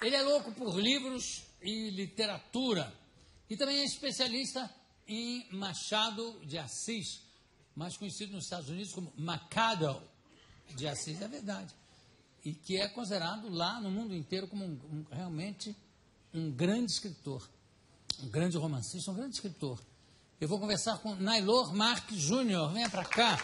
Ele é louco por livros e literatura. E também é especialista em Machado de Assis, mais conhecido nos Estados Unidos como Machado de Assis, é verdade. E que é considerado lá no mundo inteiro como realmente um grande escritor, um grande romancista, um grande escritor. Eu vou conversar com Naylor Marques Júnior. Venha para cá.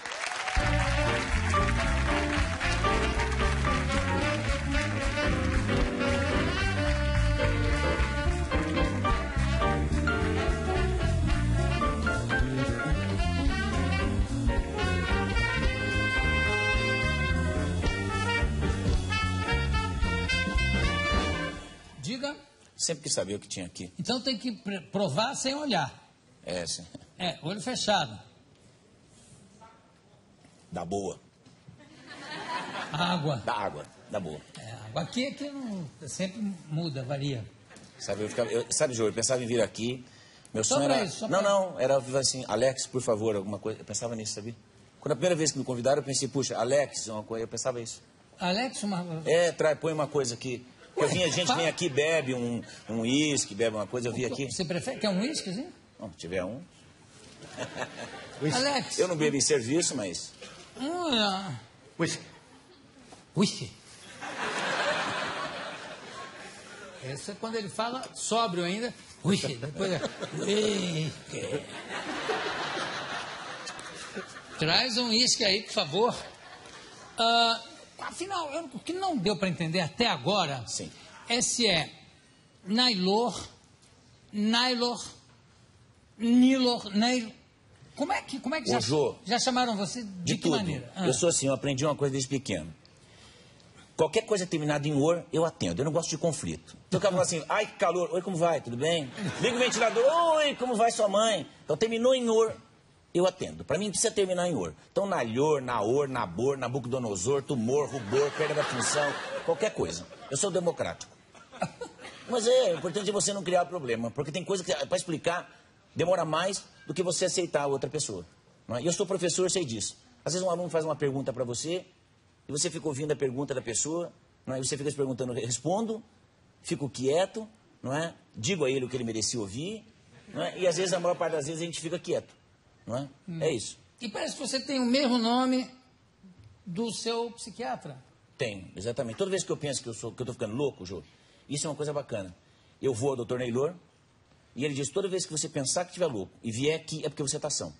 Diga. Sempre quis saber o que tinha aqui. Então tem que provar sem olhar. É, sim. É, olho fechado. Da boa. Água. Da água, da boa. É, água. Aqui não, sempre muda, varia. Sabe, sabe, Jô, eu pensava em vir aqui. Meu sonho pra era. Isso, não, era assim, Alex, por favor, alguma coisa. Eu pensava nisso, sabia? Quando a primeira vez que me convidaram, eu pensei, puxa, Alex, uma coisa, eu pensava isso. Alex, põe uma coisa aqui. A gente vem aqui, bebe um uísque, bebe uma coisa, eu vi aqui. Você prefere? Quer um uísquezinho? Não, se tiver um. Alex. Eu não bebo em serviço, mas. Whisky. Whisky. Esse é quando ele fala sóbrio ainda. Whisky. Depois é. Whisky. Traz um uísque aí, por favor. Afinal, o que não deu para entender até agora. Sim. É se é Naylor, Nylor. Como é que já chamaram você de que tudo. maneira? Eu sou assim, eu aprendi uma coisa desde pequeno. Qualquer coisa terminada em or, eu atendo. Eu não gosto de conflito. Então o cara fala assim, ai que calor, oi, como vai, tudo bem? Liga o ventilador, oi, como vai sua mãe? Então terminou em or, eu atendo. Para mim precisa terminar em or. Então Nalhor, Naor, Nabor, Nabucodonosor, tumor, rubor, perda da função, qualquer coisa. Eu sou democrático. Mas é importante você não criar problema, porque tem coisa que para explicar demora mais do que você aceitar a outra pessoa. Não é? E eu sou professor, eu sei disso. Às vezes um aluno faz uma pergunta para você e você fica ouvindo a pergunta da pessoa, não é? E você fica se perguntando, eu respondo, fico quieto, não é? Digo a ele o que ele merecia ouvir, não é? E às vezes, a maior parte das vezes, a gente fica quieto. Não é? É isso. E parece que você tem o mesmo nome do seu psiquiatra. Tenho, exatamente. Toda vez que eu penso que eu estou ficando louco, Jô, isso é uma coisa bacana. Eu vou ao Dr. Naylor e ele diz, toda vez que você pensar que estiver louco e vier aqui é porque você está são.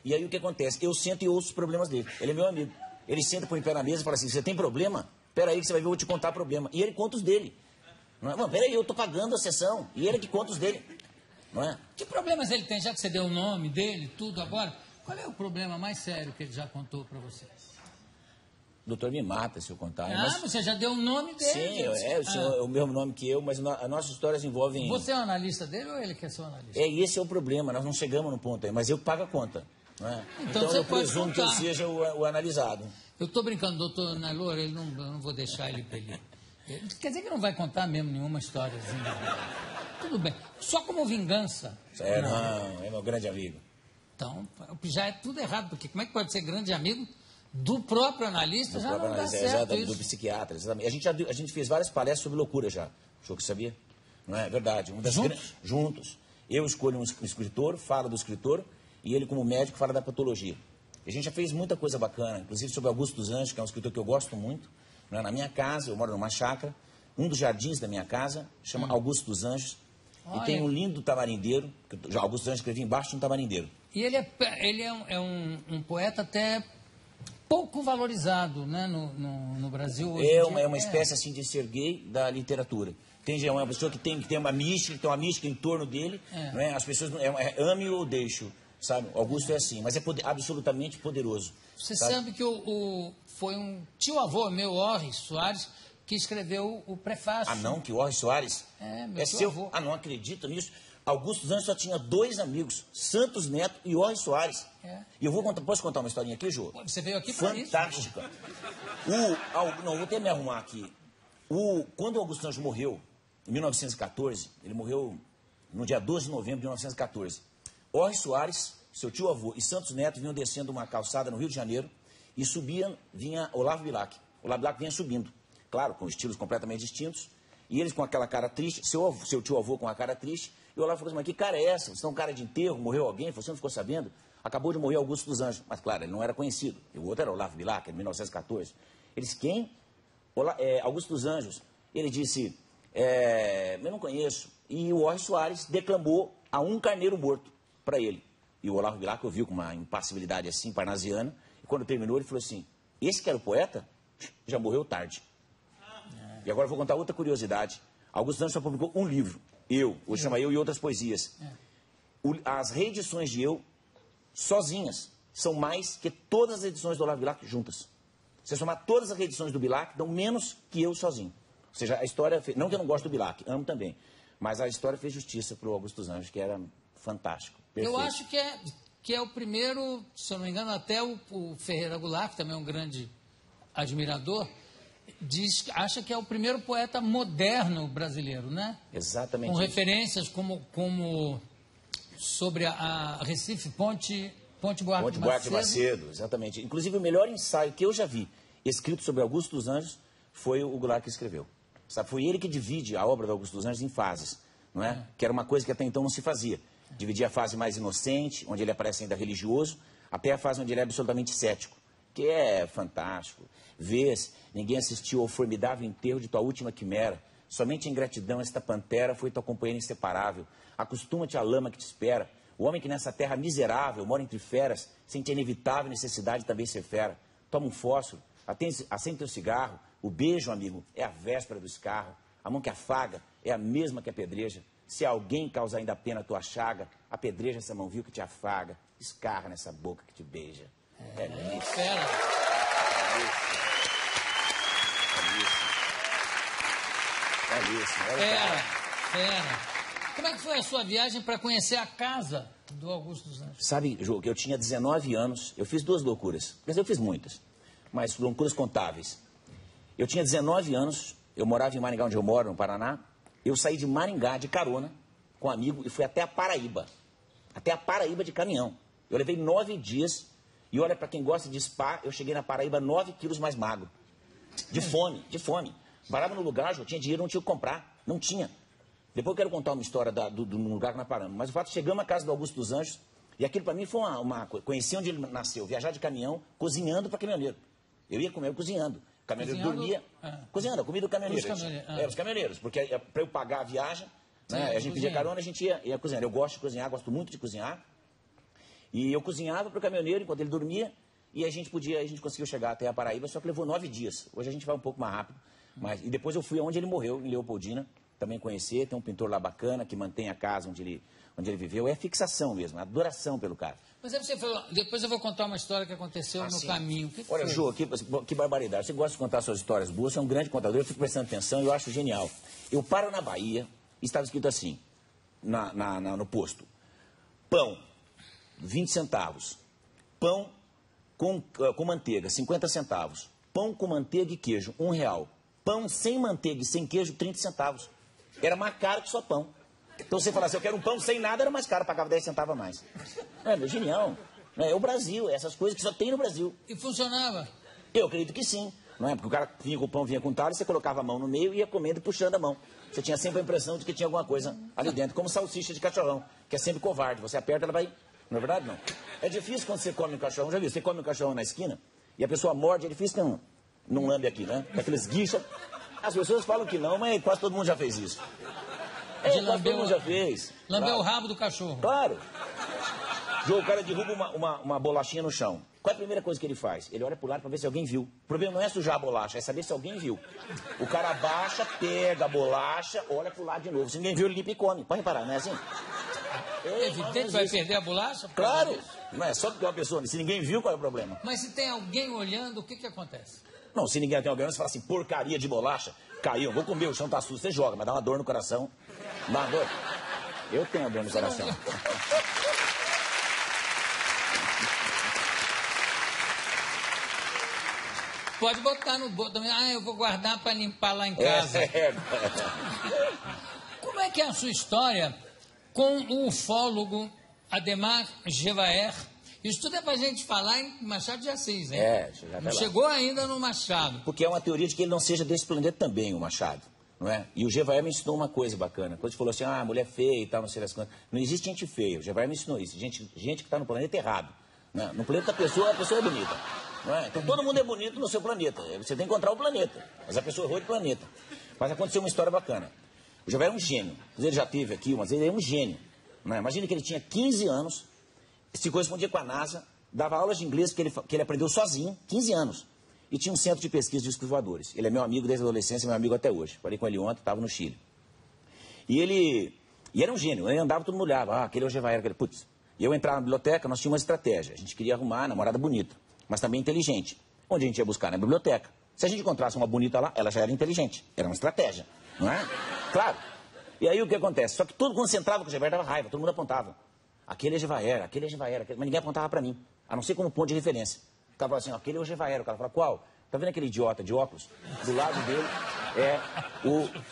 E aí o que acontece? Eu sento e ouço os problemas dele. Ele é meu amigo. Ele senta, põe o pé na mesa e fala assim, você tem problema? Pera aí que você vai ver, eu vou te contar problema. E ele conta os dele. Não é? Mano, pera aí, eu estou pagando a sessão. E ele que conta os dele. Não é? Que problemas ele tem, já que você deu o nome dele, tudo agora? Qual é o problema mais sério que ele já contou para você? O doutor me mata se eu contar. Mas você já deu o nome dele. Sim, é o mesmo nome que eu, mas as nossas histórias envolvem... Você é o analista dele ou ele que é seu analista? E esse é o problema, nós não chegamos no ponto aí, mas eu pago a conta. Não é? Então eu presumo que eu seja o analisado. Eu estou brincando, doutor Naylor, eu não vou deixar ele... Quer dizer que não vai contar mesmo nenhuma historiazinha. Tudo bem. Só como vingança. Não, é meu grande amigo. Então, já é tudo errado, porque como é que pode ser grande amigo do próprio analista? Já não dá certo isso. Do psiquiatra, exatamente. A gente fez várias palestras sobre loucura já. Achou que sabia? Não é verdade? Juntos. Eu escolho um escritor, falo do escritor, e ele como médico fala da patologia. A gente já fez muita coisa bacana, inclusive sobre Augusto dos Anjos, que é um escritor que eu gosto muito. Não é? Na minha casa, eu moro numa chácara, um dos jardins da minha casa chama Augusto dos Anjos. Olha. E tem um lindo tamarindeiro, que Augusto dos Anjos escrevia embaixo de um tamarindeiro. E ele é um poeta até pouco valorizado, né, no Brasil hoje. É uma espécie assim de ser gay da literatura. É uma pessoa que tem uma mística, tem uma mística em torno dele. Não é? As pessoas ame ou deixo, sabe? Augusto é assim, mas é absolutamente poderoso. Você sabe que foi um tio-avô meu, Orris Soares, que escreveu o prefácio. Ah, não? Que o Orris Soares? Meu tio-avô. Ah, não acredito nisso. Augusto dos Anjos só tinha 2 amigos, Santos Neto e Orris Soares. E eu posso contar uma historinha aqui, Jô? Você veio aqui para isso? Fantástica. Não, vou até me arrumar aqui. Quando o Augusto dos Anjos morreu, em 1914, ele morreu no dia 12 de novembro de 1914. Orris Soares, seu tio-avô e Santos Neto vinham descendo uma calçada no Rio de Janeiro e vinha Olavo Bilac. Olavo Bilac vinha subindo, claro, com estilos completamente distintos. E eles com aquela cara triste, seu tio-avô com a cara triste, e o Olavo falou assim, mas que cara é essa? Você é um cara de enterro, morreu alguém, você não ficou sabendo? Acabou de morrer Augusto dos Anjos. Mas, claro, ele não era conhecido. E o outro era Olavo Bilac, em 1914. Eles, quem? Augusto dos Anjos. Ele disse, eu não conheço. E o Jorge Soares declamou a um carneiro morto para ele. E o Olavo Bilac ouviu com uma impassibilidade assim, parnasiana. E quando terminou, ele falou assim, esse que era o poeta, já morreu tarde. E agora eu vou contar outra curiosidade. Augusto dos Anjos só publicou um livro. Hoje chama Eu e Outras Poesias. As reedições de Eu, sozinhas, são mais que todas as edições do Olavo Bilac juntas. Se você somar todas as reedições do Bilac, dão menos que Eu sozinho. Ou seja, a história... Não que eu não gosto do Bilac, amo também. Mas a história fez justiça para o Augusto dos Anjos, que era fantástico. Perfeito. Eu acho que é o primeiro, se eu não me engano, até o Ferreira Goulart, que também é um grande admirador, acha que é o primeiro poeta moderno brasileiro, né? Exatamente. Com referências como sobre a Recife, Ponte Buarque de Macedo, exatamente. Inclusive, o melhor ensaio que eu já vi escrito sobre Augusto dos Anjos foi o Goulart que escreveu. Sabe? Foi ele que divide a obra do Augusto dos Anjos em fases, não é? Que era uma coisa que até então não se fazia. Dividia a fase mais inocente, onde ele aparece ainda religioso, até a fase onde ele é absolutamente cético, que é fantástico. Vês, ninguém assistiu ao formidável enterro de tua última quimera. Somente em gratidão esta pantera foi tua companheira inseparável. Acostuma-te à lama que te espera. O homem que nessa terra miserável mora entre feras, sente a inevitável necessidade de também ser fera. Toma um fósforo, acende teu cigarro. O beijo, amigo, é a véspera do escarro. A mão que afaga é a mesma que apedreja. Se alguém causa ainda pena a tua chaga, apedreja essa mão vil que te afaga. Escarra nessa boca que te beija. É isso. Fera. Fera. Como é que foi a sua viagem para conhecer a casa do Augusto dos Anjos? Sabe, Jô, que eu tinha 19 anos, eu fiz duas loucuras. Quer dizer, eu fiz muitas, mas loucuras contáveis. Eu tinha 19 anos, eu morava em Maringá, onde eu moro, no Paraná. Eu saí de Maringá de carona com um amigo e fui até a Paraíba. Até a Paraíba de caminhão. Eu levei 9 dias e olha, para quem gosta de spa, eu cheguei na Paraíba 9 quilos mais magro. De fome. Parava no lugar, eu tinha dinheiro, não tinha o que comprar. Não tinha. Depois eu quero contar uma história do lugar que nós paramos. Mas o fato, chegamos à casa do Augusto dos Anjos e aquilo para mim foi uma coisa. Conheci onde ele nasceu, viajar de caminhão, cozinhando para caminhoneiro. Eu ia comer cozinhando. O caminhoneiro dormia. Cozinhando, a comida do caminhoneiro. Os caminhoneiros, porque para eu pagar a viagem, né, a gente pedia carona, a gente ia cozinhando. Eu gosto de cozinhar, gosto muito de cozinhar. E eu cozinhava para o caminhoneiro enquanto ele dormia e a gente conseguiu chegar até a Paraíba, só que levou 9 dias. Hoje a gente vai um pouco mais rápido. E depois eu fui aonde ele morreu, em Leopoldina, também conhecer. Tem um pintor lá bacana que mantém a casa onde ele viveu. É fixação mesmo, adoração pelo cara. Mas aí você falou, depois eu vou contar uma história que aconteceu no caminho. Olha, Jô, que barbaridade. Você gosta de contar suas histórias boas, você é um grande contador, eu fico prestando atenção e eu acho genial. Eu paro na Bahia e estava escrito assim, no posto: pão, 20 centavos. Pão com manteiga, 50 centavos. Pão com manteiga e queijo, R$1. Pão sem manteiga e sem queijo, 30 centavos. Era mais caro que só pão. Então você fala assim, eu quero um pão sem nada, era mais caro, pagava 10 centavos a mais. É genial. É o Brasil, essas coisas que só tem no Brasil. E funcionava? Eu acredito que sim. Não é? Porque o cara vinha com o pão, vinha com talho, você colocava a mão no meio e ia comendo e puxando a mão. Você tinha sempre a impressão de que tinha alguma coisa ali dentro, como salsicha de cachorrão, que é sempre covarde. Você aperta, ela vai... Não é verdade, não? É difícil quando você come um cachorrão, já viu? Você come um cachorrão na esquina e a pessoa morde, é difícil que não lambe aqui, né? Aqueles guichos. As pessoas falam que não, mas quase todo mundo já fez isso. Quase todo mundo já fez. Lambeu o rabo do cachorro. Claro. O cara derruba uma bolachinha no chão. Qual é a primeira coisa que ele faz? Ele olha pro lado para ver se alguém viu. O problema não é sujar a bolacha, é saber se alguém viu. O cara abaixa, pega a bolacha, olha pro lado de novo. Se ninguém viu, ele limpa e come. Pode reparar, não é assim? É evidente, vai perder a bolacha? Claro. Não é só porque uma pessoa... Se ninguém viu, qual é o problema? Mas se tem alguém olhando, o que acontece? Não, se ninguém tem alguém olhando, você fala assim, porcaria de bolacha, caiu, vou comer, o chão tá sujo, você joga, mas dá uma dor no coração. Dá uma dor. Eu tenho a dor no coração. Pode botar no bolso também. Eu vou guardar para limpar lá em casa. Como é que é a sua história com o ufólogo Ademar Jevaer? Isso tudo é para a gente falar em Machado de Assis, hein? Já não chegou ainda no Machado. Porque é uma teoria de que ele não seja desse planeta também, o Machado. não é? E o Gevaer me ensinou uma coisa bacana. Quando ele falou assim, mulher feia e tal, não sei das quantas. Não existe gente feia. O Gevaer me ensinou isso. Gente que está no planeta errado. Né? No planeta da pessoa, a pessoa é bonita. Não é? Então todo mundo é bonito no seu planeta. Você tem que encontrar o planeta. Mas a pessoa errou de planeta. Mas aconteceu uma história bacana. O Gevaer é um gênio. Ele já teve aqui, mas ele é um gênio. Não é? Imagina que ele tinha 15 anos, se correspondia com a NASA, dava aulas de inglês que ele aprendeu sozinho, 15 anos. E tinha um centro de pesquisa de discos voadores. Ele é meu amigo desde a adolescência, meu amigo até hoje. Falei com ele ontem, estava no Chile. E era um gênio, ele andava, todo mundo olhava, aquele é o Gevaer, aquele, putz. E eu entrava na biblioteca, nós tínhamos uma estratégia. A gente queria arrumar uma namorada bonita, mas também inteligente. Onde a gente ia buscar? Na biblioteca. Se a gente encontrasse uma bonita lá, ela já era inteligente. Era uma estratégia, não é? Claro. E aí o que acontece? Só que todo mundo entrava com o Gevaer dava raiva, todo mundo apontava. Aquele é Gevaer, aquele é Gevaer, mas ninguém apontava para mim, a não ser como ponto de referência. Ficava assim, aquele é o Gevaer. O cara fala, qual? Tá vendo aquele idiota de óculos? Do lado dele é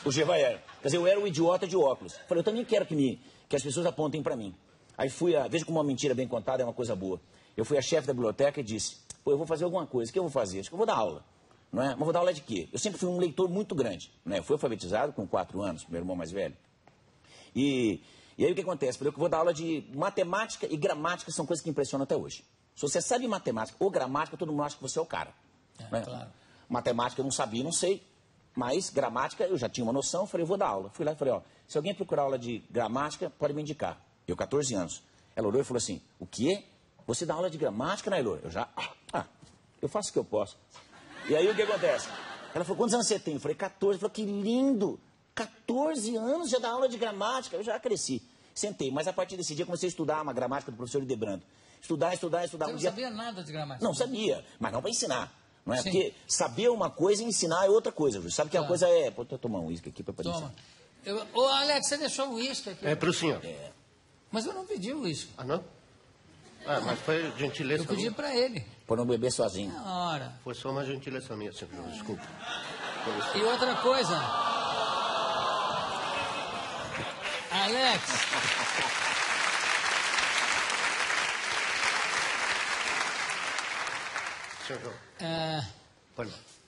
o Gevaer. Quer dizer, eu era o idiota de óculos. Falei, eu também quero que as pessoas apontem para mim. Aí veja como uma mentira bem contada é uma coisa boa. Eu fui a chefe da biblioteca e disse, eu vou fazer alguma coisa. O que eu vou fazer? Acho que eu vou dar aula. Não é? Mas vou dar aula de quê? Eu sempre fui um leitor muito grande. Né? Eu fui alfabetizado com 4 anos, meu irmão mais velho. E aí o que acontece? Eu vou dar aula de matemática e gramática, são coisas que impressionam até hoje. Se você sabe matemática ou gramática, todo mundo acha que você é o cara. Né? Claro. Matemática eu não sabia, não sei. Mas gramática eu já tinha uma noção, falei, eu vou dar aula. Fui lá e falei, se alguém procurar aula de gramática, pode me indicar. Eu, 14 anos. Ela olhou e falou assim, o quê? Você dá aula de gramática, Nailor? Eu já, eu faço o que eu posso. E aí o que acontece? Ela falou, quantos anos você tem? Eu falei, 14. Ela falou, que lindo. 14 anos já dá aula de gramática. Eu já cresci. Sentei, mas a partir desse dia comecei a estudar uma gramática do professor Idebrando. Estudar. Você não sabia nada de gramática? Não, sabia, mas não para ensinar. Não é? Sim. Porque saber uma coisa e ensinar é outra coisa. Ju. Sabe que uma coisa é... Vou tomar um uísque aqui para poder ensinar. Ô, Alex, você deixou o uísque aqui. É para o senhor. Mas eu não pedi o uísque. Ah, não? Mas foi gentileza minha. Eu pedi para ele. Por não beber sozinho. Na hora. Foi só uma gentileza minha, senhor. Desculpa. E outra coisa. Alex...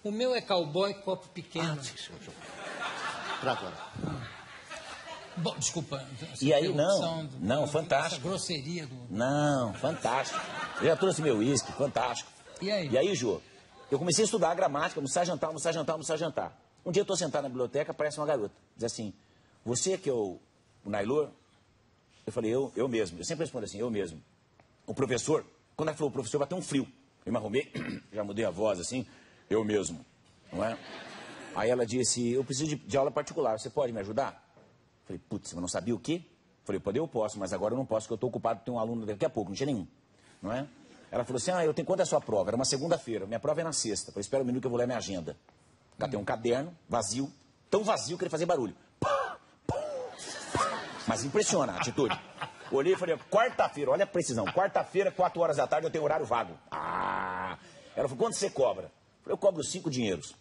o meu é cowboy, copo pequeno. Sim, senhor João. Pra agora. Bom, desculpa. E aí, não, fantástico. Essa grosseria do... Não, fantástico. Eu já trouxe meu uísque, fantástico. E aí? E aí, Jô, eu comecei a estudar a gramática, almoçar, jantar. Um dia eu estou sentado na biblioteca, aparece uma garota. Diz assim, você que é o Nailor? Eu falei, eu mesmo. Eu sempre respondo assim, eu mesmo. O professor, quando ela falou o professor, bateu um frio. Eu me arrumei, já mudei a voz assim, eu mesmo, não é? Aí ela disse, eu preciso de aula particular, você pode me ajudar? Falei, putz, eu não sabia o quê? Falei, poder eu posso, mas agora eu não posso, porque eu estou ocupado, tenho um aluno daqui a pouco, não tinha nenhum, não é? Ela falou assim, eu tenho, quando é a sua prova? Era uma segunda-feira, minha prova é na sexta. Falei, espera um minuto que eu vou ler minha agenda. Catei um caderno, vazio, tão vazio que ele fazia barulho. Mas impressiona a atitude. Olhei e falei, quarta-feira, olha a precisão, quarta-feira, 4 horas da tarde, eu tenho horário vago. Ela falou, quanto você cobra? Eu falei, eu cobro 5 dinheiros.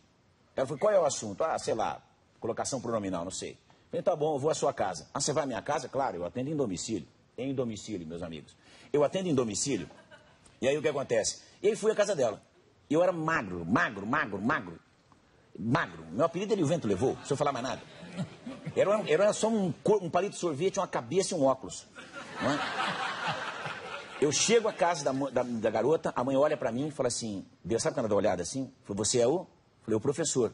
Ela falou, qual é o assunto? Sei lá, colocação pronominal, não sei. Eu falei, tá bom, eu vou à sua casa. Você vai à minha casa? Claro, eu atendo em domicílio. Em domicílio, meus amigos. Eu atendo em domicílio, e aí o que acontece? E aí fui à casa dela. E eu era magro. Meu apelido ele o vento levou, se eu falar mais nada. Era só um palito de sorvete, uma cabeça e um óculos. Não é? Eu chego à casa da garota, a mãe olha pra mim e fala assim, sabe quando ela dá uma olhada assim? Falou, você é o? Falei, o professor.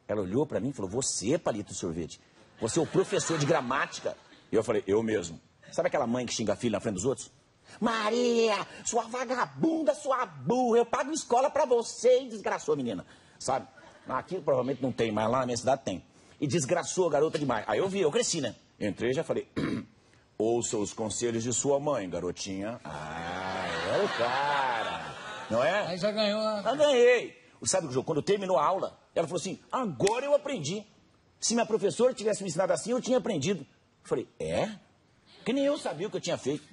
Ela olhou pra mim e falou, você, palito de sorvete? Você é o professor de gramática? E eu falei, eu mesmo. Sabe aquela mãe que xinga a filha na frente dos outros? Maria, sua vagabunda, sua burra, eu pago escola pra você e desgraçou a menina. Sabe? Aqui provavelmente não tem, mas lá na minha cidade tem. E desgraçou a garota demais. Aí eu cresci, né? Entrei e já falei, ouça os conselhos de sua mãe, garotinha. É o cara. Não é? Aí já ganhou. Ganhei. Sabe, quando terminou a aula, ela falou assim, agora eu aprendi. Se minha professora tivesse me ensinado assim, eu tinha aprendido. Eu falei, que nem eu sabia o que eu tinha feito.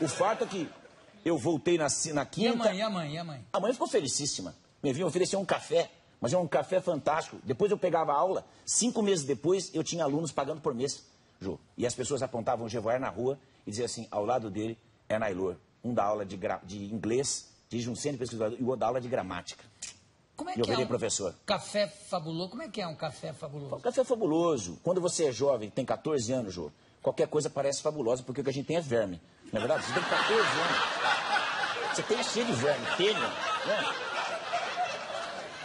O fato é que eu voltei na quinta... E a mãe? A mãe ficou felicíssima. Me vinha oferecer um café, mas é um café fantástico. Depois eu pegava a aula, 5 meses depois eu tinha alunos pagando por mês, Jô. E as pessoas apontavam o Gevaer na rua e diziam assim, ao lado dele é Nailor. Um dá aula de inglês, dirige um centro de pesquisador, e o outro dá aula de gramática. Como é e eu que é virei professor. Café fabuloso? Como é que é um café fabuloso? O café é fabuloso. Quando você é jovem, tem 14 anos, Jô, qualquer coisa parece fabulosa, porque o que a gente tem é verme. Não é verdade? Você tem 14 anos. Você tem cheio de verme, telha, né?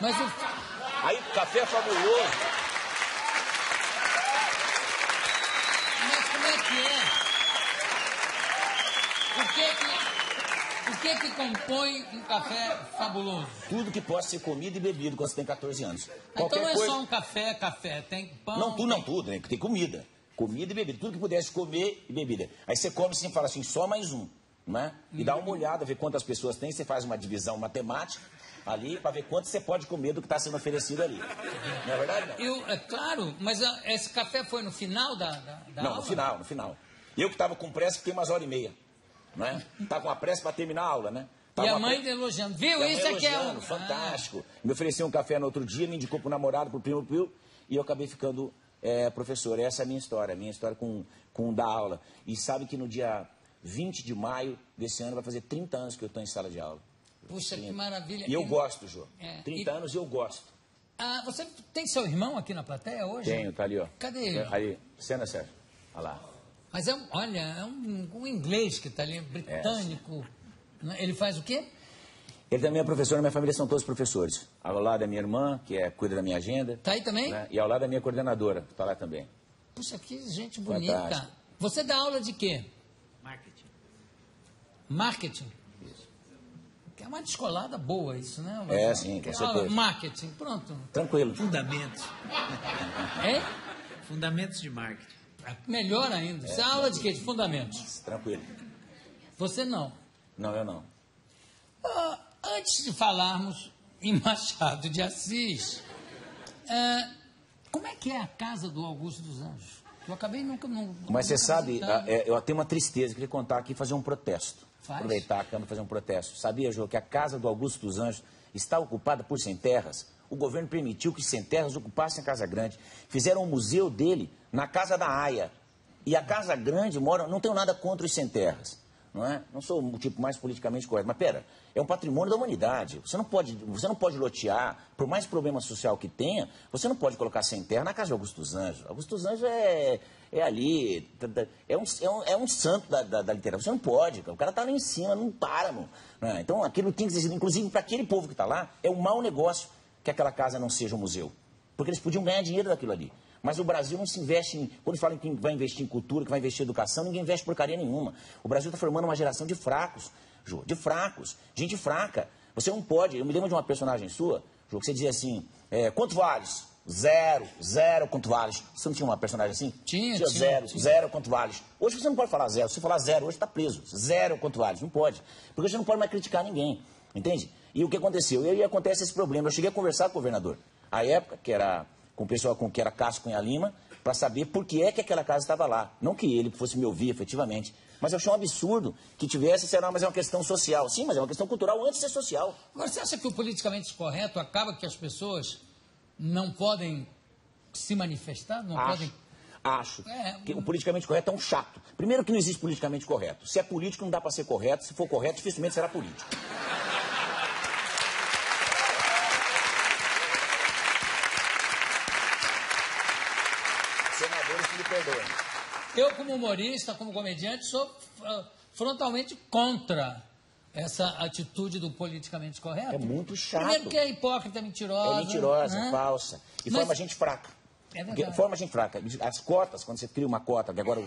Mas o... Aí, café é fabuloso. Mas como é que é? O que compõe um café fabuloso? Tudo que possa ser comido e bebido quando você tem 14 anos. Então não é só um café, tem pão... Não, tudo, tem comida. Comida e bebida, tudo que pudesse comer e bebida. Aí você come assim e fala assim, só mais um, né? E dá uma olhada, ver quantas pessoas tem, você faz uma divisão matemática ali para ver quanto você pode comer do que está sendo oferecido ali. Não é verdade? Não? É claro, mas esse café foi no final da Não, aula? no final. Eu que estava com pressa, fiquei umas horas e meia. Né? Estava com a pressa para terminar a aula, né? E a mãe elogiando, viu? Isso aqui é um... Fantástico. Me ofereceu um café no outro dia, me indicou para o namorado, para o primo, e eu acabei ficando professor. Essa é a minha história com dar aula. E sabe que no dia 20 de maio desse ano vai fazer 30 anos que eu estou em sala de aula. Puxa, que maravilha. E eu gosto, Jô. 30 anos eu gosto. Ah, você tem seu irmão aqui na plateia hoje? Tenho, tá ali, ó. Cadê ele? Ali, cena, Sérgio. Olha lá. Mas olha, é um inglês que está ali, britânico. Ele faz o quê? Ele também é professor, minha família são todos professores. Ao lado da minha irmã, que cuida da minha agenda. Tá aí também? Né? E ao lado da minha coordenadora, que está lá também. Puxa, que gente bonita. Fantástico. Você dá aula de quê? Marketing. Marketing? Isso. É uma descolada boa isso, né? Sim, com certeza. Marketing, pronto. Tranquilo. Fundamentos. É? Fundamentos de marketing. Melhor ainda. Você dá aula de quê? De fundamentos? Tranquilo. Você não? Não, eu não. Antes de falarmos em Machado de Assis, como é que é a casa do Augusto dos Anjos? Eu acabei nunca... Mas você sabe, eu tenho uma tristeza, queria contar aqui e fazer um protesto. Faz. Aproveitar a câmera e fazer um protesto. Sabia, Jô, que a casa do Augusto dos Anjos está ocupada por sem terras? O governo permitiu que sem terras ocupassem a Casa Grande. Fizeram um museu dele na Casa da Aia. E a Casa Grande mora... Não tenho nada contra os sem terras. Não é? Não sou o tipo mais politicamente correto. Mas, pera, é um patrimônio da humanidade. Você não pode lotear, por mais problema social que tenha, você não pode colocar sem terra na casa de Augusto dos Anjos. Augusto dos Anjos é ali, é um santo da literatura. Você não pode, o cara está lá em cima, não para, não. Então, aquilo tem que ser, inclusive, para aquele povo que está lá, é um mau negócio que aquela casa não seja um museu. Porque eles podiam ganhar dinheiro daquilo ali. Mas o Brasil não se investe em... Quando falam que vai investir em cultura, que vai investir em educação, ninguém investe porcaria nenhuma. O Brasil está formando uma geração de fracos, Jô, de fracos. Gente fraca. Você não pode... Eu me lembro de uma personagem sua, Jô, que você dizia assim, quanto vales? Zero, quanto vales? Você não tinha uma personagem assim? Tinha. Zero, quanto vales? Hoje você não pode falar zero. Se você falar zero, hoje está preso. Zero, quanto vales? Não pode. Porque você não pode mais criticar ninguém. Entende? E o que aconteceu? E aí acontece esse problema. Eu cheguei a conversar com o governador. À época, que era... com o pessoal que era Cássio Cunha Lima, para saber por que é que aquela casa estava lá. Não que ele fosse me ouvir, efetivamente. Mas eu achei um absurdo que tivesse, mas é uma questão social. Sim, mas é uma questão cultural antes de ser social. Agora, você acha que o politicamente correto acaba que as pessoas não podem se manifestar? Acho. Que o politicamente correto é um chato. Primeiro que não existe politicamente correto. Se é político, não dá para ser correto. Se for correto, dificilmente será político. Eu, como humorista, como comediante, sou frontalmente contra essa atitude do politicamente correto. É muito chato. Primeiro que é hipócrita, mentirosa. É mentirosa, né? Falsa. E forma gente fraca. É verdade. Forma gente fraca. As cotas, quando você cria uma cota, que agora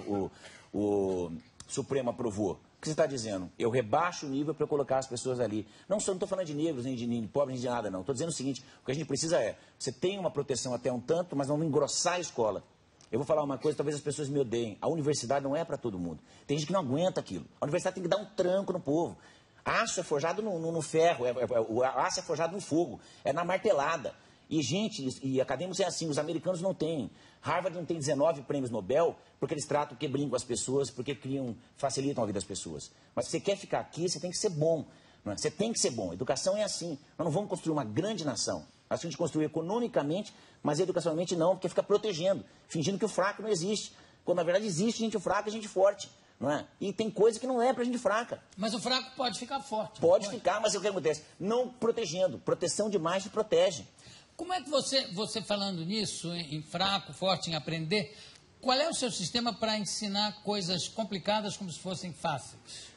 o Supremo aprovou, o que você está dizendo? Eu rebaixo o nível para colocar as pessoas ali. Não estou falando de negros, nem de pobres, nem de nada, não. Estou dizendo o seguinte, o que a gente precisa você tem uma proteção até um tanto, mas não engrossar a escola. Eu vou falar uma coisa, talvez as pessoas me odeiem. A universidade não é para todo mundo. Tem gente que não aguenta aquilo. A universidade tem que dar um tranco no povo. Aço é forjado no ferro, o aço é forjado no fogo, é na martelada. E acadêmicos é assim, os americanos não têm. Harvard não tem 19 prêmios Nobel porque eles tratam que brincam as pessoas, porque facilitam a vida das pessoas. Mas se você quer ficar aqui, você tem que ser bom. Não é? Você tem que ser bom. Educação é assim. Nós não vamos construir uma grande nação. Nós temos que construir economicamente, mas educacionalmente não, porque fica protegendo, fingindo que o fraco não existe. Quando na verdade existe gente fraca e gente forte. não é? E tem coisa que não é pra gente fraca. Mas o fraco pode ficar forte. Pode ficar, mas o que acontece? Não protegendo. Proteção demais te protege. Como é que você falando nisso, em fraco, forte, em aprender, qual é o seu sistema para ensinar coisas complicadas como se fossem fáceis?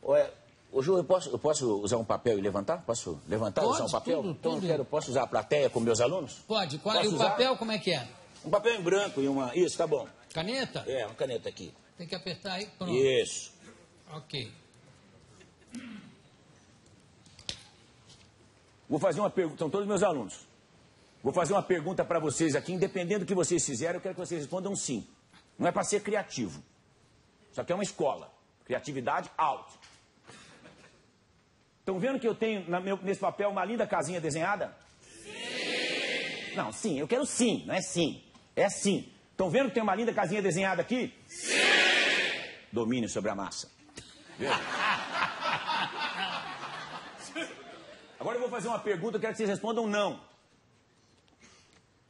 Olha, ô Ju, eu posso usar um papel e levantar? Posso levantar e Pode, usar um papel? tudo, Então tudo. Eu posso usar a plateia com meus alunos? Pode. Posso E o usar? papel como é que é? Um papel em branco e uma... Isso, tá bom. Caneta? É, uma caneta aqui. Tem que apertar aí, pronto. Isso. Ok. Vou fazer uma pergunta, são todos meus alunos. Vou fazer uma pergunta para vocês aqui, independente do que vocês fizerem, eu quero que vocês respondam sim. Não é para ser criativo. Isso aqui é uma escola. Criatividade alta. Estão vendo que eu tenho nesse papel uma linda casinha desenhada? Sim! Não, sim, eu quero sim, não é sim. É sim. Estão vendo que tem uma linda casinha desenhada aqui? Sim! Domínio sobre a massa. Viu? Agora eu vou fazer uma pergunta, eu quero que vocês respondam não.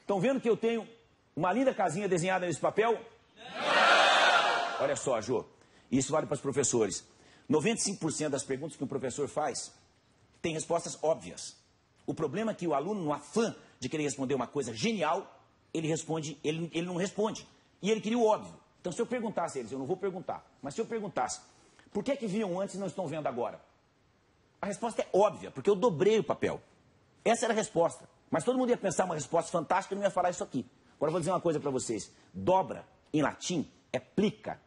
Estão vendo que eu tenho uma linda casinha desenhada nesse papel? Não! Olha só, Jô. Isso vale para os professores. 95% das perguntas que um professor faz tem respostas óbvias. O problema é que o aluno, no afã de querer responder uma coisa genial, ele não responde. E ele queria o óbvio. Então, se eu perguntasse a eles, eu não vou perguntar, mas se eu perguntasse, por que que viam antes e não estão vendo agora? A resposta é óbvia, porque eu dobrei o papel. Essa era a resposta. Mas todo mundo ia pensar uma resposta fantástica e não ia falar isso aqui. Agora eu vou dizer uma coisa para vocês. Dobra, em latim, é plica.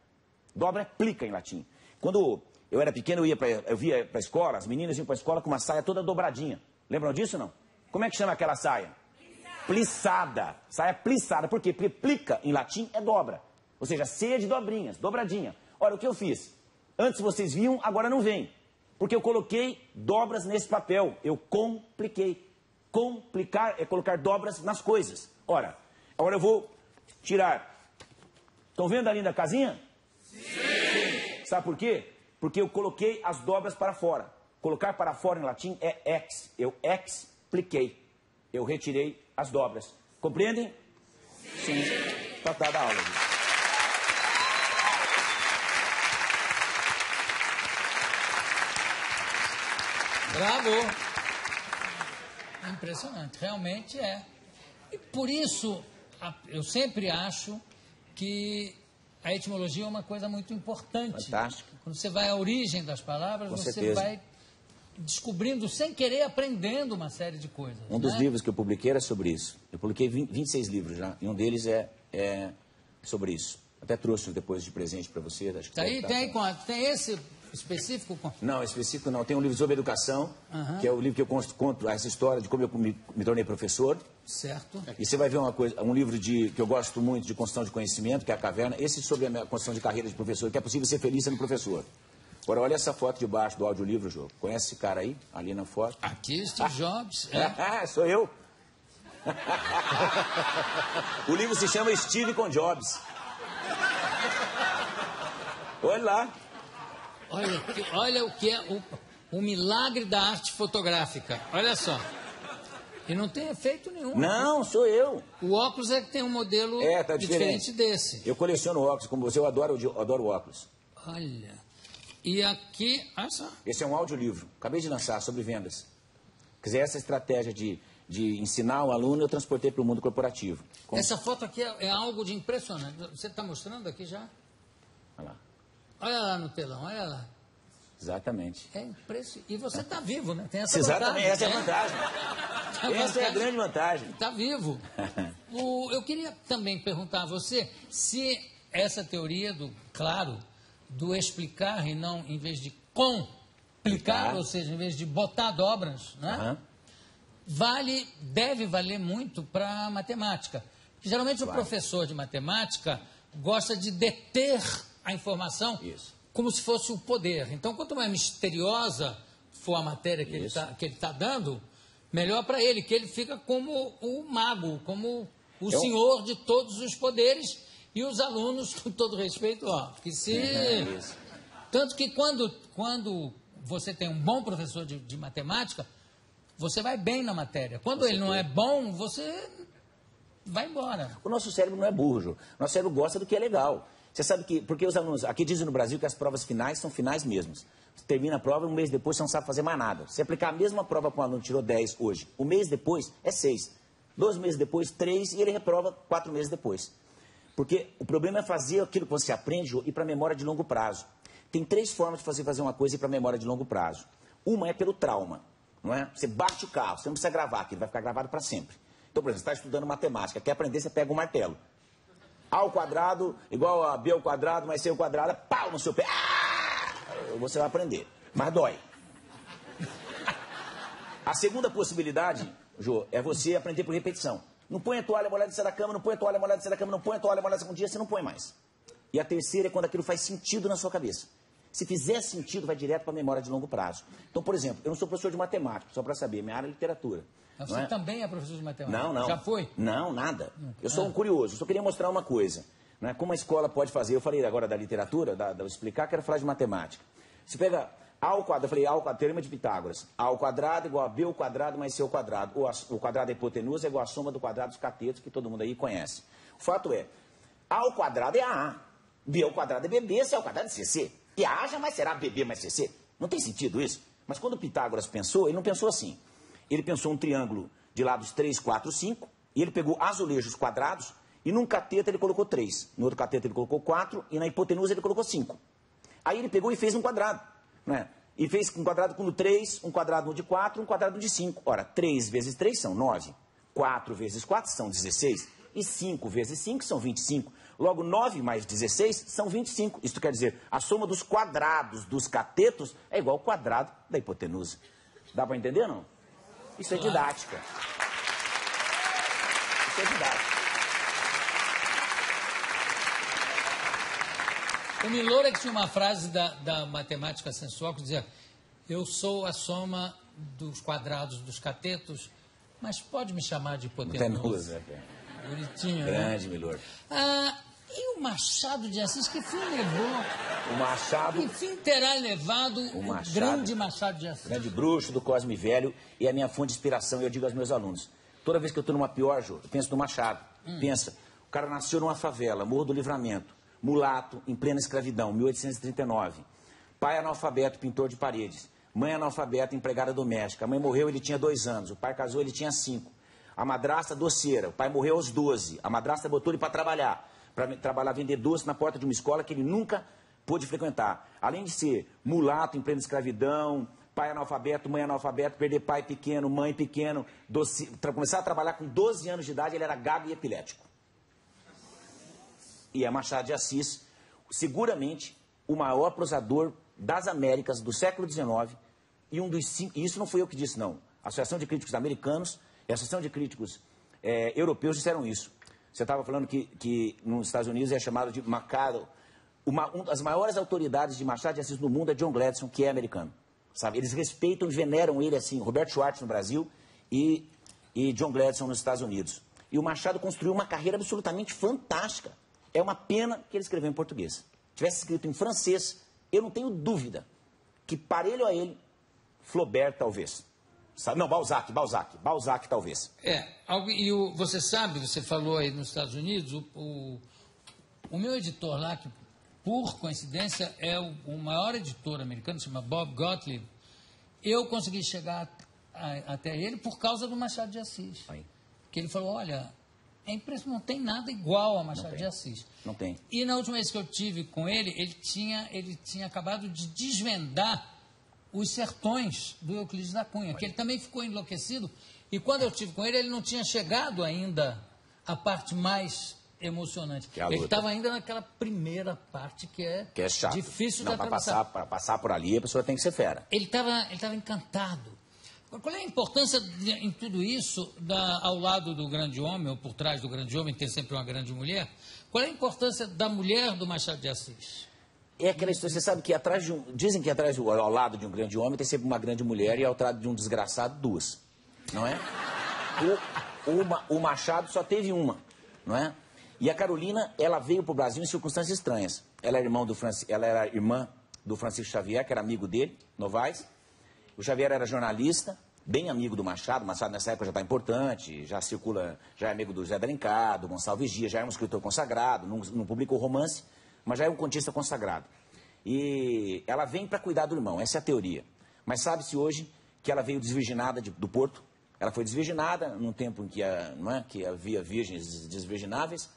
Dobra é plica em latim. Quando eu era pequeno, eu via para a escola, as meninas iam para a escola com uma saia toda dobradinha. Lembram disso ou não? Como é que chama aquela saia? Plissada. Saia plissada. Por quê? Porque plica, em latim, é dobra. Ou seja, ceia de dobrinhas, dobradinha. Ora, o que eu fiz? Antes vocês viam, agora não vem. Porque eu coloquei dobras nesse papel. Eu compliquei. Complicar é colocar dobras nas coisas. Ora, agora eu vou tirar. Estão vendo a linda casinha? Sim! Sabe por quê? Porque eu coloquei as dobras para fora. Colocar para fora em latim é ex. Eu expliquei. Eu retirei as dobras. Compreendem? Sim. Está dada a aula. Gente. Bravo! Impressionante, realmente é. E por isso, eu sempre acho que a etimologia é uma coisa muito importante. Fantástico. Quando você vai à origem das palavras, Com você certeza. vai descobrindo, sem querer, aprendendo uma série de coisas. Um dos livros que eu publiquei era sobre isso. Eu publiquei 26 livros já, e um deles é sobre isso. Até trouxe depois de presente para você. Acho que Tá aí, tem esse específico? Não, específico não. Tem um livro sobre educação, que é o livro que eu conto essa história de como eu me tornei professor. Certo. E você vai ver um livro que eu gosto muito de construção de conhecimento, que é a Caverna. Esse sobre a minha construção de carreira de professor, que é possível ser feliz sendo professor. Agora, olha essa foto de baixo do audiolivro, Jô. Conhece esse cara aí? Ali na foto. Aqui, Steve Jobs. Sou eu. O livro se chama Steve com Jobs. Olha lá. Olha o que é o milagre da arte fotográfica. Olha só. E não tem efeito nenhum. Não, sou eu. O óculos é que tem um modelo tá diferente desse. Eu coleciono óculos, como você, eu adoro óculos. Olha. E aqui, olha só. Esse é um audiolivro. Acabei de lançar sobre vendas. Quer dizer, essa estratégia de ensinar o aluno, eu transportei para o mundo corporativo. Essa foto aqui é algo de impressionante. Você está mostrando aqui já? Olha lá. Olha lá no telão, olha lá. Exatamente. É impressionante. E você está vivo, né? Tem essa Exatamente, vantagem. essa é a vantagem. Essa é a grande vantagem. Está vivo. Eu queria também perguntar a você se essa teoria do explicar e não, em vez de complicar, ou seja, em vez de botar dobras, né? Deve valer muito para matemática. Porque, geralmente o professor de matemática gosta de deter a informação como se fosse o poder. Então, quanto mais misteriosa for a matéria que ele tá dando, melhor para ele, que ele fica como o mago, como o senhor de todos os poderes, e os alunos, com todo respeito, tanto que quando você tem um bom professor de matemática, você vai bem na matéria. Quando ele não é bom, você vai embora. O nosso cérebro não é burro, Jô. Nosso cérebro gosta do que é legal. Você sabe que, porque os alunos, aqui dizem no Brasil que as provas finais são finais mesmos. Você termina a prova, um mês depois você não sabe fazer mais nada. Se aplicar a mesma prova para um aluno que tirou 10 hoje, um mês depois é 6. 2 meses depois, 3, e ele reprova 4 meses depois. Porque o problema é fazer aquilo que você aprende ir para a memória de longo prazo. Tem 3 formas de fazer uma coisa e ir para a memória de longo prazo. Uma é pelo trauma, não é? Você bate o carro, você não precisa gravar, que ele vai ficar gravado para sempre. Então, por exemplo, você está estudando matemática, quer aprender, você pega um martelo. A ao quadrado igual a B ao quadrado mais C ao quadrado, pau no seu pé. Ah! Você vai aprender, mas dói. A segunda possibilidade, Jô, é você aprender por repetição. Não põe a toalha molhada em cima da cama, não põe a toalha molhada em cima da cama, não põe a toalha molhada em cima. Um dia você não põe mais. E a terceira é quando aquilo faz sentido na sua cabeça. Se fizer sentido, vai direto para a memória de longo prazo. Então, por exemplo, eu não sou professor de matemática, só para saber, minha área é literatura. Você também é professor de matemática? Não, não. Já foi? Não, nada. Eu sou um curioso, só queria mostrar uma coisa. Né? Como a escola pode fazer, eu falei agora da literatura, da explicar, quero falar de matemática. Você pega A ao quadrado, eu falei A ao quadrado, teorema de Pitágoras. A ao quadrado igual a B ao quadrado mais C ao quadrado. Ou o quadrado da hipotenusa é igual a soma do quadrado dos catetos, que todo mundo aí conhece. O fato é, A ao quadrado é A, B ao quadrado é BB, C ao quadrado é CC. E A jamais será BB mais CC. Não tem sentido isso? Mas quando Pitágoras pensou, ele não pensou assim. Ele pensou um triângulo de lados 3, 4, 5, e ele pegou azulejos quadrados, e num cateto ele colocou 3, no outro cateto ele colocou 4, e na hipotenusa ele colocou 5. Aí ele pegou e fez um quadrado, né? E fez um quadrado com o 3, um quadrado no de 4, um quadrado no de 5. Ora, 3 vezes 3 são 9, 4 vezes 4 são 16, e 5 vezes 5 são 25. Logo, 9 mais 16 são 25. Isso quer dizer, a soma dos quadrados dos catetos é igual ao quadrado da hipotenusa. Dá para entender ou não? Isso é didática. Isso é didática. O Milor é que tinha uma frase da matemática sensual que dizia: eu sou a soma dos quadrados dos catetos, mas pode me chamar de hipotenusa. Bonitinho, grande, né? Milor. E o Machado de Assis, que fim levou? O Machado... Que fim terá levado o grande Machado de Assis? Grande bruxo do Cosme Velho e a minha fonte de inspiração. Eu digo aos meus alunos, toda vez que eu estou numa pior, Jô, eu penso no Machado. Pensa, o cara nasceu numa favela, Morro do Livramento, mulato, em plena escravidão, 1839. Pai analfabeto, pintor de paredes. Mãe analfabeta, empregada doméstica. A mãe morreu, ele tinha 2 anos. O pai casou, ele tinha 5. A madrasta, doceira. O pai morreu aos 12. A madrasta botou ele para trabalhar, vender doce na porta de uma escola que ele nunca pôde frequentar. Além de ser mulato, em plena escravidão, pai analfabeto, mãe analfabeto, perder pai pequeno, mãe pequeno, começar a trabalhar com 12 anos de idade, ele era gago e epilético. E é Machado de Assis, seguramente, o maior prosador das Américas do século XIX, e um dos 5, e isso não fui eu que disse, não. A Associação de Críticos Americanos e a Associação de Críticos Europeus disseram isso. Você estava falando que nos Estados Unidos é chamado de Machado. Uma das maiores autoridades de Machado de Assis no mundo é John Gladstone, que é americano. Sabe? Eles respeitam e veneram ele assim, Roberto Schwartz no Brasil e John Gladstone nos Estados Unidos. E o Machado construiu uma carreira absolutamente fantástica. É uma pena que ele escreveu em português. Tivesse escrito em francês, eu não tenho dúvida que parelho a ele, Flaubert talvez. Sabe? Não, Balzac talvez. Você sabe, você falou aí nos Estados Unidos, o meu editor lá, que por coincidência é o maior editor americano, se chama Bob Gottlieb, eu consegui chegar até ele por causa do Machado de Assis. Aí. Que ele falou, olha, é impressionante, não tem nada igual a Machado de Assis. Não tem. E na última vez que eu tive com ele, ele tinha acabado de desvendar os sertões do Euclides da Cunha, que ele também ficou enlouquecido, e quando eu tive com ele, ele não tinha chegado ainda à parte mais emocionante. Ele estava ainda naquela primeira parte que é chato. Difícil de atravessar. Para passar por ali, a pessoa tem que ser fera. Ele estava encantado. Qual é a importância em tudo isso, ao lado do grande homem, ou por trás do grande homem, ter sempre uma grande mulher? Qual é a importância da mulher do Machado de Assis? É aquela história, você sabe que dizem que ao lado de um grande homem tem sempre uma grande mulher e ao lado de um desgraçado 2, não é? O Machado só teve uma, não é? E a Carolina, ela veio para o Brasil em circunstâncias estranhas. Ela era irmã do Francisco Xavier, que era amigo dele, Novaes. O Xavier era jornalista, bem amigo do Machado. O Machado nessa época já está importante, já circula, já é amigo do Zé D'Alencar, do Gonçalves Dias, já era um escritor consagrado, não publicou romance, mas já é um contista consagrado. E ela vem para cuidar do irmão, essa é a teoria. Mas sabe-se hoje que ela veio desvirginada do Porto. Ela foi desvirginada num tempo em que, que havia virgens desvirgináveis.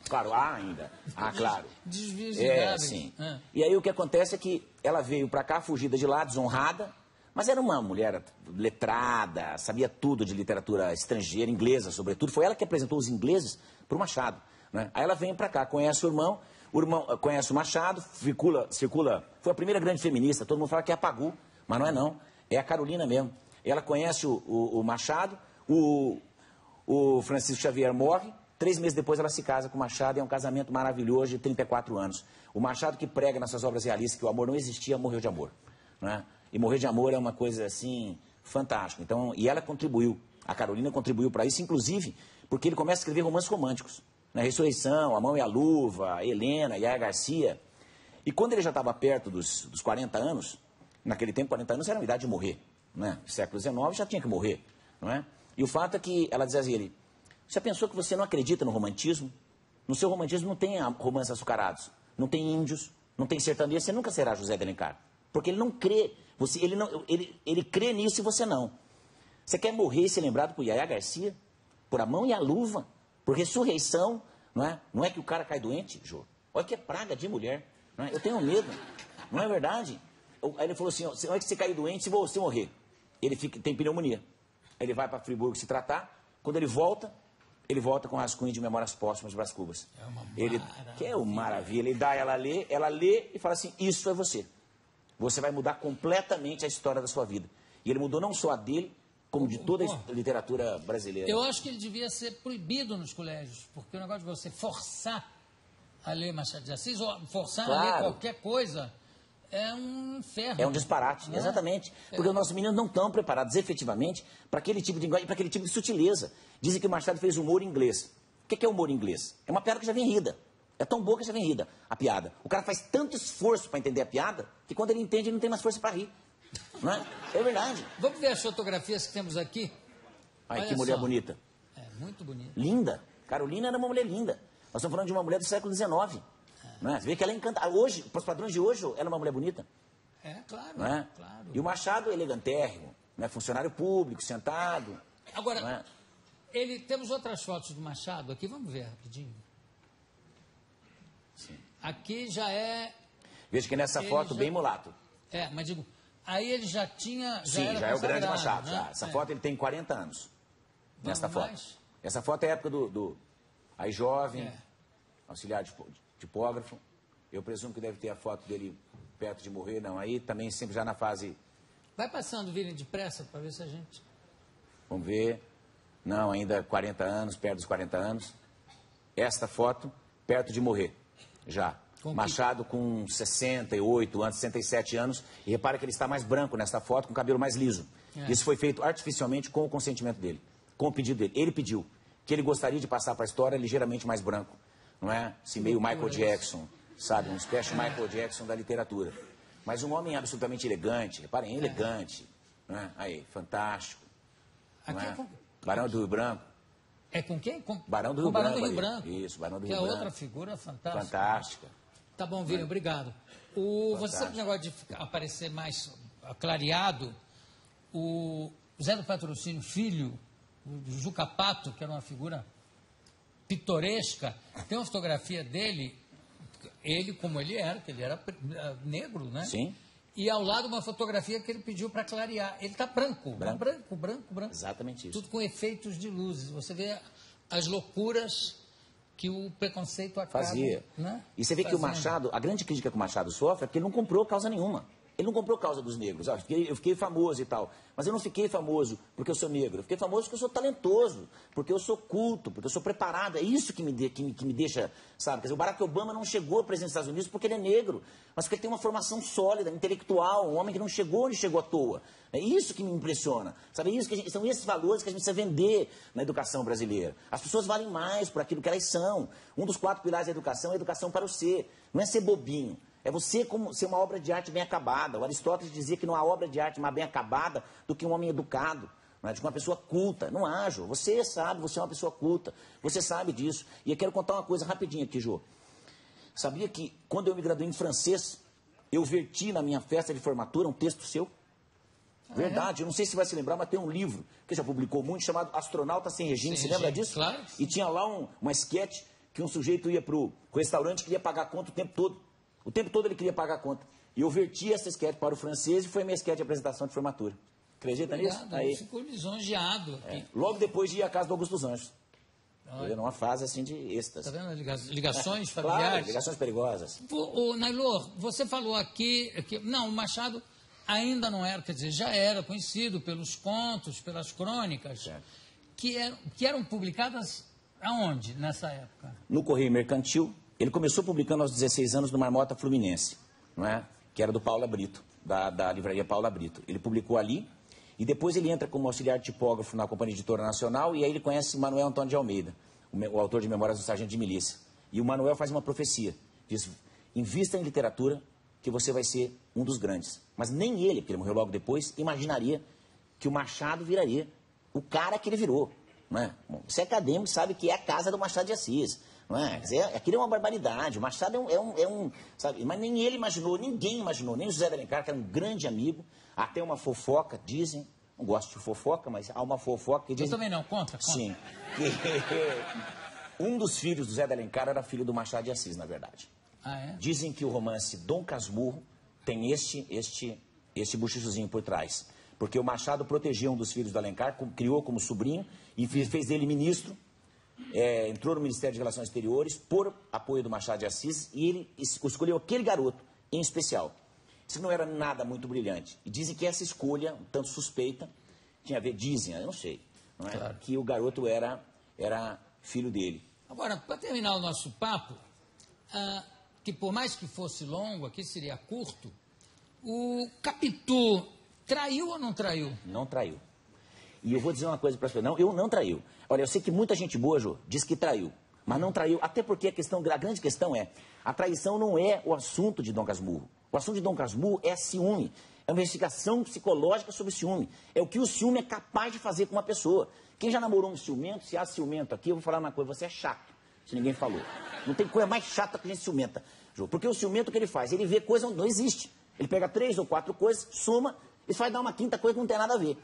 Claro, há ainda. Ah, claro. Desvirgináveis. Sim. E aí o que acontece é que ela veio para cá, fugida de lá, desonrada, mas era uma mulher letrada, sabia tudo de literatura estrangeira, inglesa, sobretudo. Foi ela que apresentou os ingleses para o Machado. Né? Aí ela vem para cá, conhece o irmão conhece o Machado, circula. Foi a primeira grande feminista, todo mundo fala que é a Pagu, mas não é não. É a Carolina mesmo. Ela conhece o Machado, o Francisco Xavier morre, 3 meses depois ela se casa com o Machado, e é um casamento maravilhoso de 34 anos. O Machado que prega nas suas obras realistas que o amor não existia, morreu de amor. Né? E morrer de amor é uma coisa assim, fantástica. Então, e ela contribuiu, a Carolina contribuiu para isso, inclusive porque ele começa a escrever romances românticos. Né? Ressurreição, A Mão e a Luva, Helena, Yaya Garcia. E quando ele já estava perto dos 40 anos, naquele tempo 40 anos era uma idade de morrer. Né? No século XIX já tinha que morrer. Não é? E o fato é que ela dizia assim, ele, você pensou que você não acredita no romantismo? No seu romantismo não tem romances açucarados, não tem índios, não tem sertanejo, você nunca será José de Alencar. Porque ele não crê, ele crê nisso e você não. Você quer morrer e ser lembrado por Yaya Garcia? Por A Mão e a Luva? Por Ressurreição? Não é? Não é que o cara cai doente, Jô? Olha que é praga de mulher. Não é? Eu tenho medo, não é verdade? Aí ele falou assim, não é que você caiu doente se você morrer. Ele tem pneumonia. Ele vai para Friburgo se tratar, quando ele volta com rascunho de Memórias Póstumas de Brás Cubas. É uma Que é uma maravilha. Ele dá, ela lê e fala assim, isso é você. Você vai mudar completamente a história da sua vida. E ele mudou não só a dele, como de toda a literatura brasileira. Eu acho que ele devia ser proibido nos colégios, porque o negócio de você forçar a ler Machado de Assis, ou forçar a ler qualquer coisa, é um inferno. É um disparate, exatamente. Porque os nossos meninos não estão preparados efetivamente para aquele tipo de linguagem, para aquele tipo de sutileza. Dizem que o Machado fez humor inglês. O que é humor inglês? É uma piada que já vem rida. É tão boa que já vem rida a piada. O cara faz tanto esforço para entender a piada que quando ele entende, ele não tem mais força para rir. Não é? É verdade. Vamos ver as fotografias que temos aqui? Ai, que mulher bonita. É, muito bonita. Linda. Carolina era uma mulher linda. Nós estamos falando de uma mulher do século XIX. Não é? Você vê que ela é encantada. Hoje, para os padrões de hoje, ela é uma mulher bonita. É, claro. Não é? Claro. E o Machado, elegantérrimo, né? Funcionário público, sentado. Agora, temos outras fotos do Machado aqui, vamos ver rapidinho. Sim. Aqui já é... Veja que nessa foto, bem mulato. É, mas digo, aí ele já tinha... Sim, já é o grande Machado. Né? Essa foto ele tem 40 anos. Nesta foto. Mais? Essa foto é a época aí jovem, auxiliar de tipógrafo. Eu presumo que deve ter a foto dele perto de morrer. Não, aí também sempre já na fase... Vai passando, virem depressa para ver se a gente... Vamos ver. Não, ainda 40 anos, perto dos 40 anos. Esta foto, perto de morrer, já. Machado com 68 anos, 67 anos. E repara que ele está mais branco nesta foto, com o cabelo mais liso. Isso foi feito artificialmente com o consentimento dele, com o pedido dele. Ele pediu que ele gostaria de passar para a história ligeiramente mais branco. Não é? Assim, meio Michael Jackson, sabe? Um espécie de Michael Jackson da literatura. Mas um homem absolutamente elegante, reparem, elegante. Não é? Aí, fantástico. Aqui é com... Barão do Rio Branco. É com quem? Barão do Rio Barão Branco. Do Rio Branco. Isso, Barão do Rio Rio Branco. Que é outra figura fantástica. Fantástica. Tá bom, Vini, obrigado. Você sabe o negócio de aparecer mais clareado? O Zé do Patrocínio Filho, o Juca Pato, que era uma figura pitoresca, tem uma fotografia dele, ele como ele era, que ele era negro, né? Sim. E ao lado uma fotografia que ele pediu para clarear. Ele está branco. Exatamente isso. Tudo com efeitos de luzes. Você vê as loucuras que o preconceito acaba... Fazia. Né? E você vê que o Machado, a grande crítica que o Machado sofre é porque ele não comprou causa nenhuma. Ele não comprou causa dos negros. Eu fiquei famoso e tal. Mas eu não fiquei famoso porque eu sou negro. Eu fiquei famoso porque eu sou talentoso, porque eu sou culto, porque eu sou preparado. É isso que me deixa, sabe? Quer dizer, o Barack Obama não chegou à presidência dos Estados Unidos porque ele é negro, mas porque ele tem uma formação sólida, intelectual, um homem que não chegou onde chegou à toa. É isso que me impressiona. Sabe? São esses valores que a gente precisa vender na educação brasileira. As pessoas valem mais por aquilo que elas são. Um dos 4 pilares da educação é a educação para o ser. Não é ser bobinho. É você como ser uma obra de arte bem acabada. O Aristóteles dizia que não há obra de arte mais bem acabada do que um homem educado, não é? De uma pessoa culta. Não há, Jô. Você sabe, você é uma pessoa culta. Você sabe disso. E eu quero contar uma coisa rapidinho aqui, Jô. Sabia que quando eu me graduei em francês, eu verti na minha festa de formatura um texto seu? Verdade, eu não sei se você vai se lembrar, mas tem um livro que já publicou muito, chamado Astronauta Sem Regime. Você lembra disso? Claro. E tinha lá uma esquete que um sujeito ia pro restaurante e queria pagar a conta o tempo todo. O tempo todo ele queria pagar a conta. E eu verti essa esquete para o francês e foi a minha esquete de apresentação de formatura. Acredita nisso? Aí. Ficou lisonjeado aqui. Logo depois de ir à casa do Augusto dos Anjos. Numa fase assim de êxtase. Tá vendo? Ligações familiares. Claro, ligações perigosas. O Nailor, você falou aqui que... Não, o Machado ainda não era, quer dizer, já era conhecido pelos contos, pelas crônicas, que eram publicadas aonde nessa época? No Correio Mercantil. Ele começou publicando aos 16 anos no Marmota Fluminense, não é? Que era do Paula Brito, da livraria Paula Brito. Ele publicou ali e depois ele entra como auxiliar tipógrafo na Companhia Editora Nacional e aí ele conhece Manuel Antônio de Almeida, o autor de Memórias do Sargento de Milícia. E o Manuel faz uma profecia, diz, invista em literatura que você vai ser um dos grandes. Mas nem ele, porque ele morreu logo depois, imaginaria que o Machado viraria o cara que ele virou. Não é? Bom, você é acadêmico, sabe que é a casa do Machado de Assis. Não é? Quer dizer, aquilo é uma barbaridade. O Machado sabe? Mas nem ele imaginou, ninguém imaginou, nem o José de Alencar, que era um grande amigo, até uma fofoca, dizem, não gosto de fofoca, mas há uma fofoca que dizem... Eu também não, conta. Sim, que um dos filhos do José de Alencar era filho do Machado de Assis, na verdade. Ah, é? Dizem que o romance Dom Casmurro tem este buchichozinho por trás. Porque o Machado protegia um dos filhos do Alencar, criou como sobrinho e fez dele ministro, entrou no Ministério de Relações Exteriores por apoio do Machado de Assis e ele escolheu aquele garoto em especial. Isso não era nada muito brilhante. E dizem que essa escolha, um tanto suspeita, tinha a ver, dizem, eu não sei, não é? Claro. Que o garoto era filho dele. Agora, para terminar o nosso papo, que por mais que fosse longo, aqui seria curto, o Capitu traiu ou não traiu? Não traiu. E eu vou dizer uma coisa para as pessoas, eu não traiu. Olha, eu sei que muita gente boa, Jô, diz que traiu, mas não traiu, até porque a grande questão é, a traição não é o assunto de Dom Casmurro. O assunto de Dom Casmurro é ciúme, é uma investigação psicológica sobre ciúme. É o que o ciúme é capaz de fazer com uma pessoa. Quem já namorou um ciumento, se há ciumento aqui, eu vou falar uma coisa, você é chato, se ninguém falou. Não tem coisa mais chata que a gente ciumenta, Jô, porque o ciumento o que ele faz? Ele vê coisa onde não existe. Ele pega 3 ou 4 coisas, soma, e vai dar uma quinta coisa que não tem nada a ver.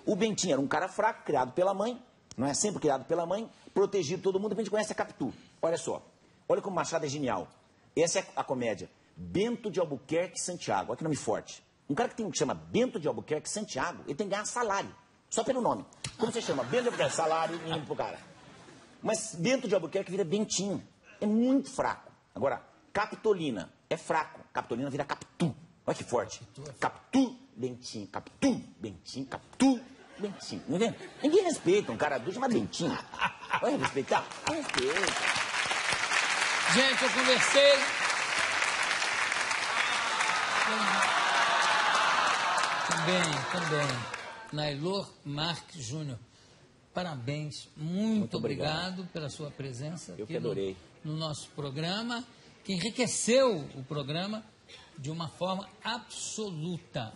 O Bentinho era um cara fraco, criado pela mãe, não é? Sempre criado pela mãe, protegido todo mundo, a gente conhece a Capitu. Olha só, olha como Machado é genial. Essa é a comédia. Bento de Albuquerque Santiago, olha que nome forte. Um cara que chama Bento de Albuquerque Santiago, ele tem que ganhar salário, só pelo nome. Como você chama? Bento de Albuquerque, salário mínimo pro cara. Mas Bento de Albuquerque vira Bentinho, é muito fraco. Agora, Capitolina é fraco, Capitolina vira Capitu. Olha que forte. Capitu, Bentinho, Capitu, Bentinho, Capitu, Bentinho. Não entende? Ninguém respeita um cara adulto chamado Bentinho. Vai respeitar? Não respeita. Gente, eu conversei... Também. Nailor Marques Júnior. Parabéns. Muito obrigado pela sua presença Eu aqui que adorei. no nosso programa, que enriqueceu o programa de uma forma absoluta.